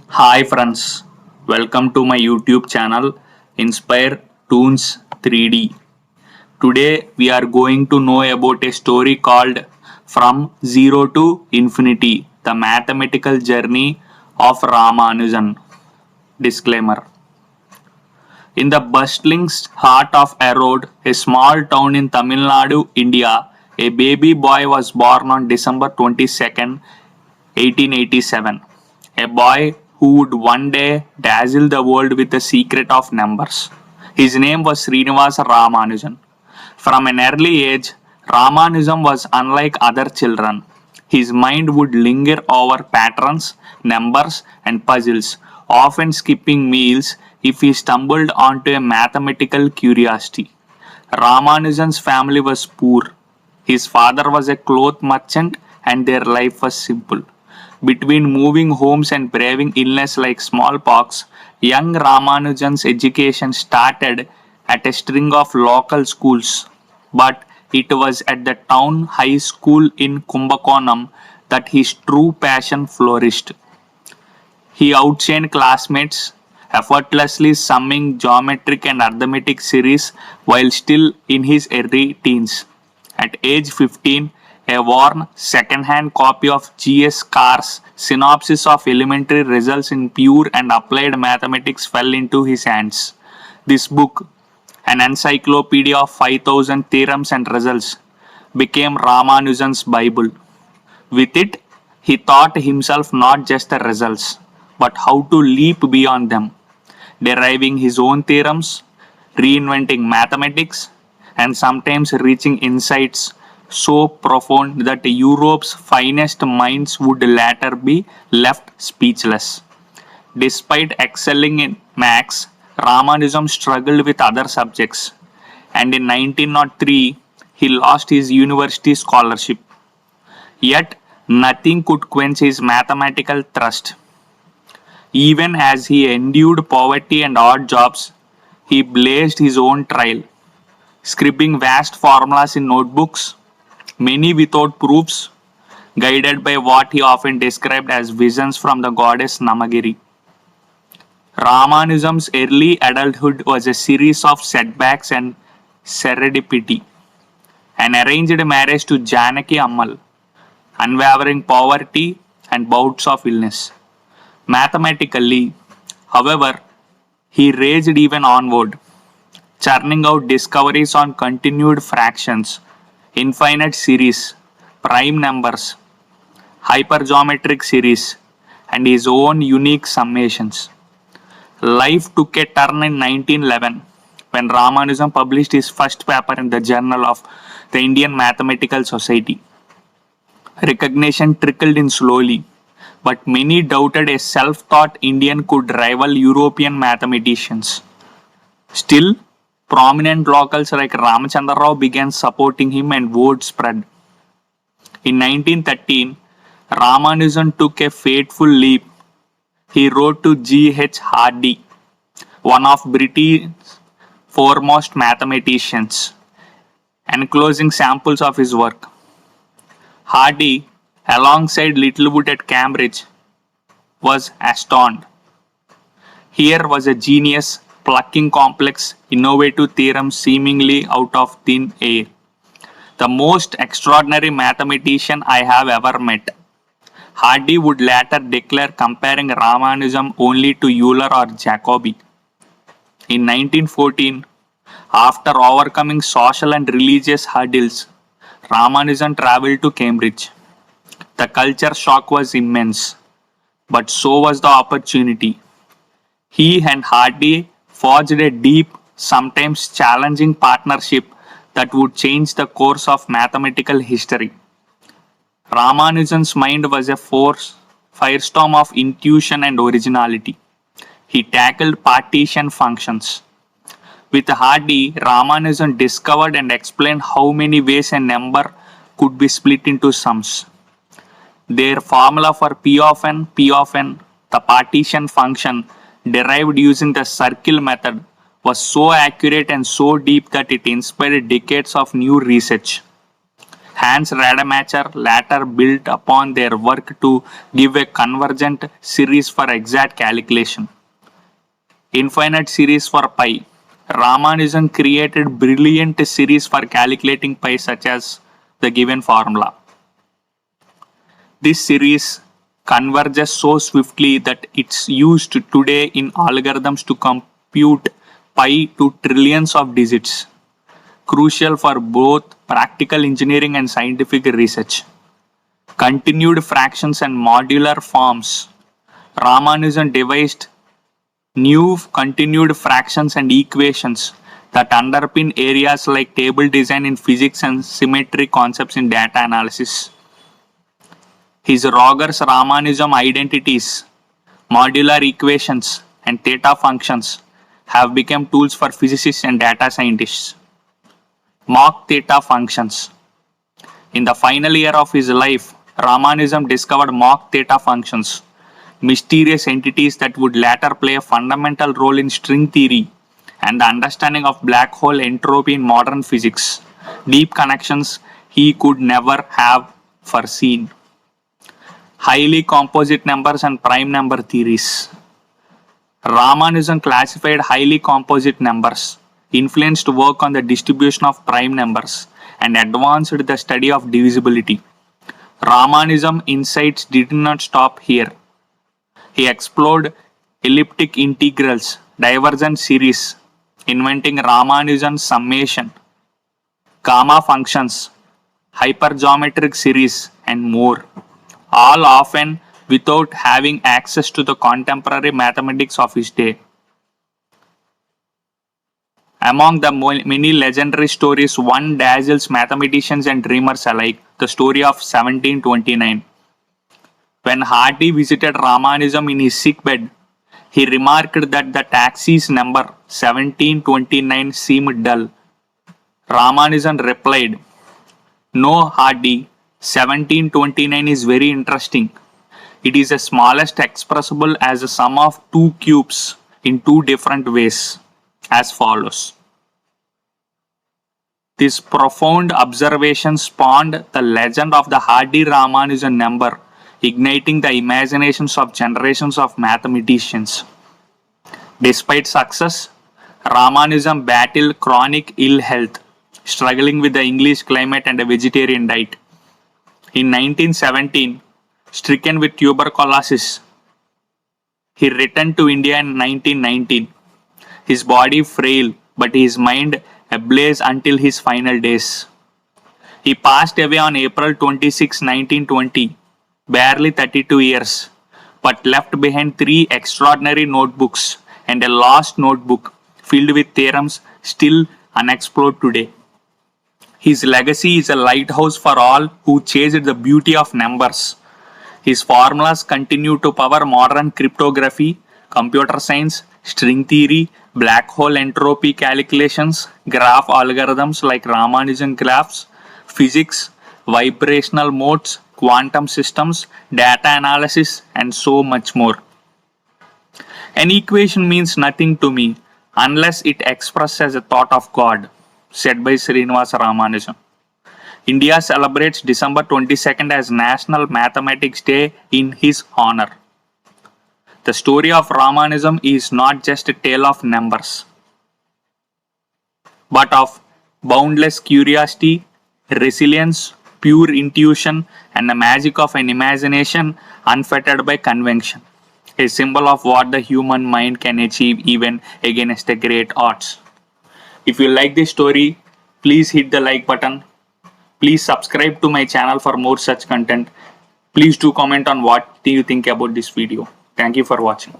Hi friends, welcome to my YouTube channel Inspire Toons 3D. Today we are going to know about a story called From Zero to Infinity, the mathematical journey of Ramanujan. Disclaimer. In the bustling heart of Erode, a small town in Tamil Nadu, India, a baby boy was born on December 22nd, 1887. A boy who would one day dazzle the world with the secret of numbers. His name was Srinivasa Ramanujan. From an early age, Ramanujan was unlike other children. His mind would linger over patterns, numbers, and puzzles, often skipping meals if he stumbled onto a mathematical curiosity. Ramanujan's family was poor. His father was a cloth merchant and their life was simple. Between moving homes and braving illness like smallpox, young Ramanujan's education started at a string of local schools. But it was at the town high school in Kumbakonam that his true passion flourished. He outshined classmates, effortlessly summing geometric and arithmetic series while still in his early teens. At age 15, a worn second-hand copy of G.S. Carr's Synopsis of Elementary Results in Pure and Applied Mathematics fell into his hands. This book, an encyclopedia of 5,000 theorems and results, became Ramanujan's Bible. With it, he taught himself not just the results, but how to leap beyond them, deriving his own theorems, reinventing mathematics, and sometimes reaching insights so profound that Europe's finest minds would later be left speechless. Despite excelling in maths, Ramanujan struggled with other subjects, and in 1903 he lost his university scholarship. Yet, nothing could quench his mathematical thirst. Even as he endured poverty and odd jobs, he blazed his own trail, scribbling vast formulas in notebooks, many without proofs, guided by what he often described as visions from the goddess Namagiri. Ramanujan's early adulthood was a series of setbacks and serendipity. An arranged marriage to Janaki Ammal, unwavering poverty, and bouts of illness. Mathematically, however, he raged even onward, churning out discoveries on continued fractions, infinite series, prime numbers, hypergeometric series, and his own unique summations. Life took a turn in 1911 when Ramanujan published his first paper in the Journal of the Indian Mathematical Society. Recognition trickled in slowly, but many doubted a self-taught Indian could rival European mathematicians. Still, prominent locals like Ramachandra Rao began supporting him and word spread. In 1913, Ramanujan took a fateful leap. He wrote to G. H. Hardy, one of Britain's foremost mathematicians, enclosing samples of his work. Hardy, alongside Littlewood at Cambridge, was astounded. Here was a genius plucking complex, innovative theorems seemingly out of thin air. The most extraordinary mathematician I have ever met. Hardy would later declare, comparing Ramanujan only to Euler or Jacobi. In 1914, after overcoming social and religious hurdles, Ramanujan traveled to Cambridge. The culture shock was immense, but so was the opportunity. He and Hardy forged a deep, sometimes challenging partnership that would change the course of mathematical history. Ramanujan's mind was a firestorm of intuition and originality. He tackled partition functions. With Hardy, Ramanujan discovered and explained how many ways a number could be split into sums. Their formula for P of n, the partition function derived using the circle method, was so accurate and so deep that it inspired decades of new research. Hans Rademacher later built upon their work to give a convergent series for exact calculation. Infinite series for pi. Ramanujan created brilliant series for calculating pi such as the given formula. This series converges so swiftly that it's used today in algorithms to compute pi to trillions of digits, crucial for both practical engineering and scientific research. Continued fractions and modular forms. Ramanujan devised new continued fractions and equations that underpin areas like table design in physics and symmetry concepts in data analysis. His Rogers Ramanujan identities, modular equations, and theta functions have become tools for physicists and data scientists. Mach theta functions. In the final year of his life, Ramanujan discovered Mach theta functions, mysterious entities that would later play a fundamental role in string theory and the understanding of black hole entropy in modern physics, deep connections he could never have foreseen. Highly composite numbers and prime number theories. Ramanujan classified highly composite numbers, influenced work on the distribution of prime numbers, and advanced the study of divisibility. Ramanujan's insights did not stop here. He explored elliptic integrals, divergent series, inventing Ramanujan summation, gamma functions, hypergeometric series, and more, all often without having access to the contemporary mathematics of his day. Among the many legendary stories, one dazzles mathematicians and dreamers alike, the story of 1729. When Hardy visited Ramanujan in his sick bed, he remarked that the taxi's number 1729 seemed dull. Ramanujan replied, "No, Hardy, 1729 is very interesting. It is the smallest expressible as a sum of two cubes in two different ways, as follows." This profound observation spawned the legend of the Hardy Ramanujan number, igniting the imaginations of generations of mathematicians. Despite success, Ramanujan battled chronic ill health, struggling with the English climate and a vegetarian diet. In 1917, stricken with tuberculosis, he returned to India in 1919. His body frail, but his mind ablaze until his final days. He passed away on April 26, 1920, barely 32 years, but left behind three extraordinary notebooks and a lost notebook filled with theorems still unexplored today. His legacy is a lighthouse for all who chased the beauty of numbers. His formulas continue to power modern cryptography, computer science, string theory, black hole entropy calculations, graph algorithms like Ramanujan graphs, physics, vibrational modes, quantum systems, data analysis, and so much more. An equation means nothing to me unless it expresses a thought of God, said by Srinivasa Ramanujan. India celebrates December 22nd as National Mathematics Day in his honor. The story of Ramanujan is not just a tale of numbers, but of boundless curiosity, resilience, pure intuition, and the magic of an imagination unfettered by convention, a symbol of what the human mind can achieve even against the great odds. If you like this story, please hit the like button. Please subscribe to my channel for more such content. Please do comment on what do you think about this video. Thank you for watching.